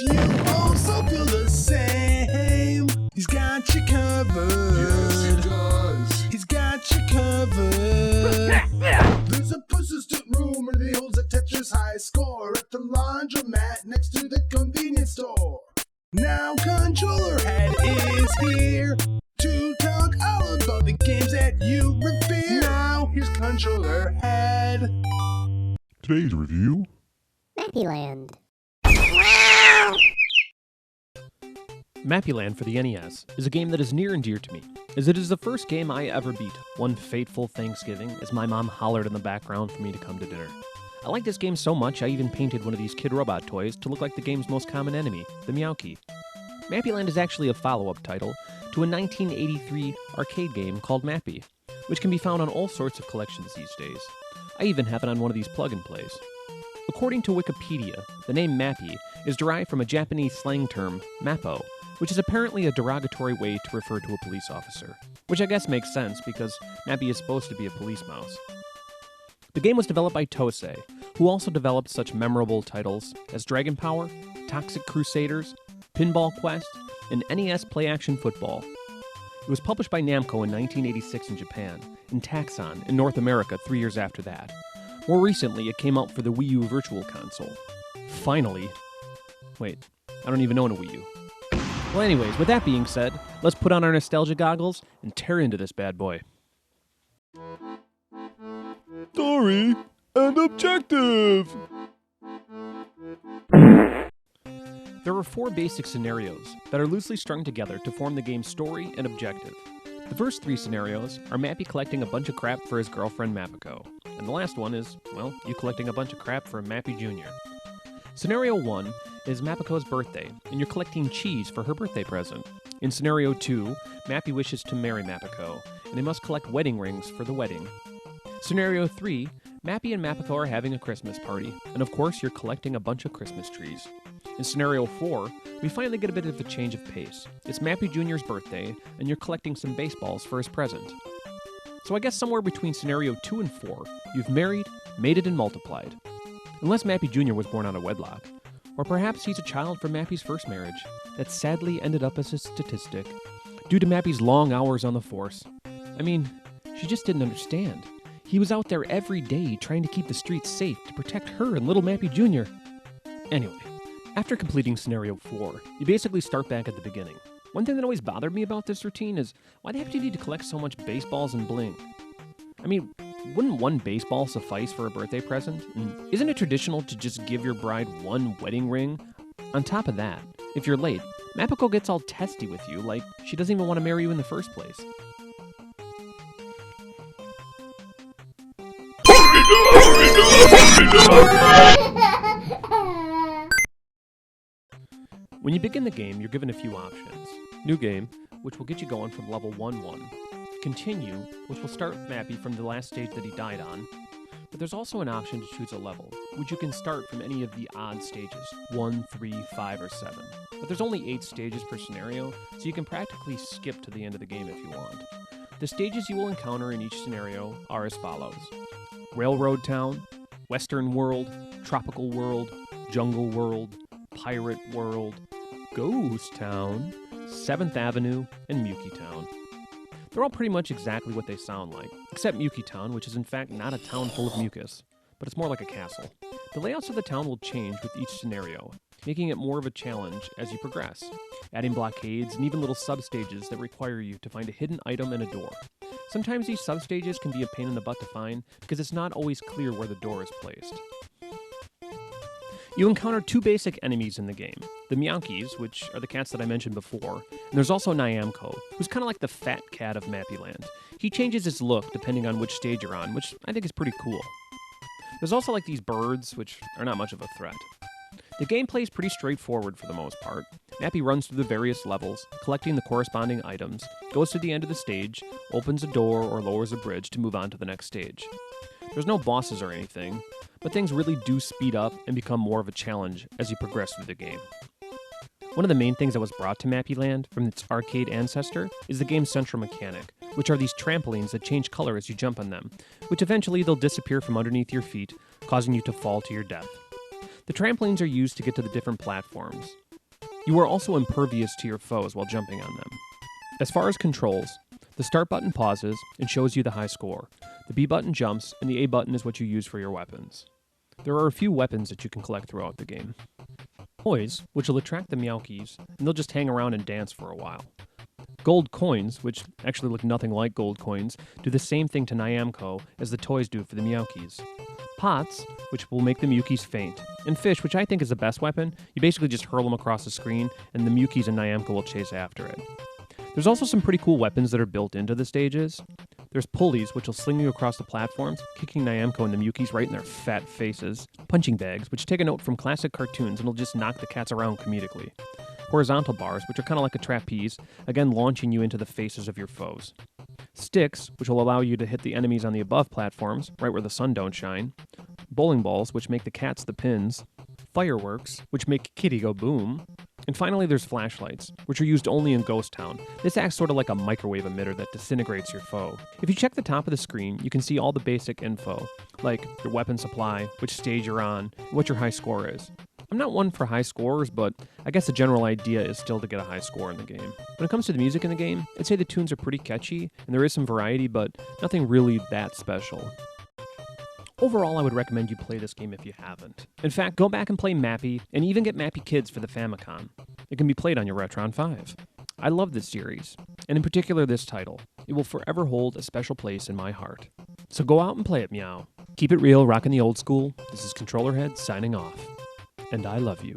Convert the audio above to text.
If you also feel the same, he's got you covered. Yes, he does. He's got you covered. There's a persistent rumor that he holds a Tetris high score at the laundromat next to the convenience store. Now Controllerhead is here to talk all about the games that you revere. Now here's Controllerhead. Today's review. Mappy Land. Mappy Land for the NES is a game that is near and dear to me, as it is the first game I ever beat one fateful Thanksgiving as my mom hollered in the background for me to come to dinner. I like this game so much I even painted one of these kid robot toys to look like the game's most common enemy, the Meowkey. Mappy Land is actually a follow-up title to a 1983 arcade game called Mappy, which can be found on all sorts of collections these days. I even have it on one of these plug-and-plays. According to Wikipedia, the name Mappy is derived from a Japanese slang term, mappo, which is apparently a derogatory way to refer to a police officer, which I guess makes sense because Mappy is supposed to be a police mouse. The game was developed by Tosei, who also developed such memorable titles as Dragon Power, Toxic Crusaders, Pinball Quest, and NES Play Action Football. It was published by Namco in 1986 in Japan, and Taxon in North America 3 years after that. More recently, it came out for the Wii U Virtual Console. Finally. Wait, I don't even own a Wii U. Well anyways, with that being said, let's put on our nostalgia goggles and tear into this bad boy. Story and objective. There are 4 basic scenarios that are loosely strung together to form the game's story and objective. The first 3 scenarios are Mappy collecting a bunch of crap for his girlfriend Mappico, and the last one is, well, you collecting a bunch of crap for Mappy Jr. Scenario 1 is Mappico's birthday, and you're collecting cheese for her birthday present. In Scenario 2, Mappy wishes to marry Mappico, and they must collect wedding rings for the wedding. Scenario 3, Mappy and Mappico are having a Christmas party, and of course you're collecting a bunch of Christmas trees. In Scenario 4, we finally get a bit of a change of pace. It's Mappy Jr.'s birthday, and you're collecting some baseballs for his present. So I guess somewhere between Scenario 2 and 4, you've married, mated, and multiplied. Unless Mappy Jr. was born out of wedlock. Or perhaps he's a child from Mappy's first marriage that sadly ended up as a statistic due to Mappy's long hours on the force. I mean, she just didn't understand. He was out there every day trying to keep the streets safe to protect her and little Mappy Jr. Anyway, after completing Scenario 4, you basically start back at the beginning. One thing that always bothered me about this routine is, why the heck do you need to collect so much baseballs and bling? I mean, wouldn't one baseball suffice for a birthday present? And isn't it traditional to just give your bride one wedding ring? On top of that, if you're late, Mappico gets all testy with you, like she doesn't even want to marry you in the first place. When you begin the game, you're given a few options. New game, which will get you going from level 1-1. Continue, which will start Mappy from the last stage that he died on. But there's also an option to choose a level, which you can start from any of the odd stages, 1, 3, 5, or 7. But there's only 8 stages per scenario, so you can practically skip to the end of the game if you want. The stages you will encounter in each scenario are as follows: Railroad Town, Western World, Tropical World, Jungle World, Pirate World, Ghost Town, 7th Avenue, and Muki Town. They're all pretty much exactly what they sound like, except Muki Town, which is in fact not a town full of mucus, but it's more like a castle. The layouts of the town will change with each scenario, making it more of a challenge as you progress, adding blockades and even little substages that require you to find a hidden item and a door. Sometimes these substages can be a pain in the butt to find because it's not always clear where the door is placed. You encounter 2 basic enemies in the game, the Meowkies, which are the cats that I mentioned before, and there's also Nyamko, who's kind of like the fat cat of Mappy Land. He changes his look depending on which stage you're on, which I think is pretty cool. There's also like these birds, which are not much of a threat. The gameplay is pretty straightforward for the most part. Mappy runs through the various levels, collecting the corresponding items, goes to the end of the stage, opens a door or lowers a bridge to move on to the next stage. There's no bosses or anything, but things really do speed up and become more of a challenge as you progress through the game. One of the main things that was brought to Mappy Land from its arcade ancestor is the game's central mechanic, which are these trampolines that change color as you jump on them, which eventually they'll disappear from underneath your feet, causing you to fall to your death. The trampolines are used to get to the different platforms. You are also impervious to your foes while jumping on them. As far as controls, the start button pauses and shows you the high score. The B button jumps, and the A button is what you use for your weapons. There are a few weapons that you can collect throughout the game. Toys, which will attract the Meowkies, and they'll just hang around and dance for a while. Gold coins, which actually look nothing like gold coins, do the same thing to Nyamko as the toys do for the Meowkies. Pots, which will make the Mewkies faint. And fish, which I think is the best weapon, you basically just hurl them across the screen, and the Mewkies and Nyamko will chase after it. There's also some pretty cool weapons that are built into the stages. There's pulleys, which will sling you across the platforms, kicking Nyamko and the Mewkies right in their fat faces. Punching bags, which take a note from classic cartoons and will just knock the cats around comedically. Horizontal bars, which are kind of like a trapeze, again launching you into the faces of your foes. Sticks, which will allow you to hit the enemies on the above platforms, right where the sun don't shine. Bowling balls, which make the cats the pins. Fireworks, which make Kitty go boom. And finally, there's flashlights, which are used only in Ghost Town. This acts sort of like a microwave emitter that disintegrates your foe. If you check the top of the screen, you can see all the basic info, like your weapon supply, which stage you're on, and what your high score is. I'm not one for high scores, but I guess the general idea is still to get a high score in the game. When it comes to the music in the game, I'd say the tunes are pretty catchy, and there is some variety, but nothing really that special. Overall, I would recommend you play this game if you haven't. In fact, go back and play Mappy, and even get Mappy Kids for the Famicom. It can be played on your Retron 5. I love this series, and in particular this title. It will forever hold a special place in my heart. So go out and play it, meow. Keep it real, rockin' the old school. This is Controllerhead signing off. And I love you.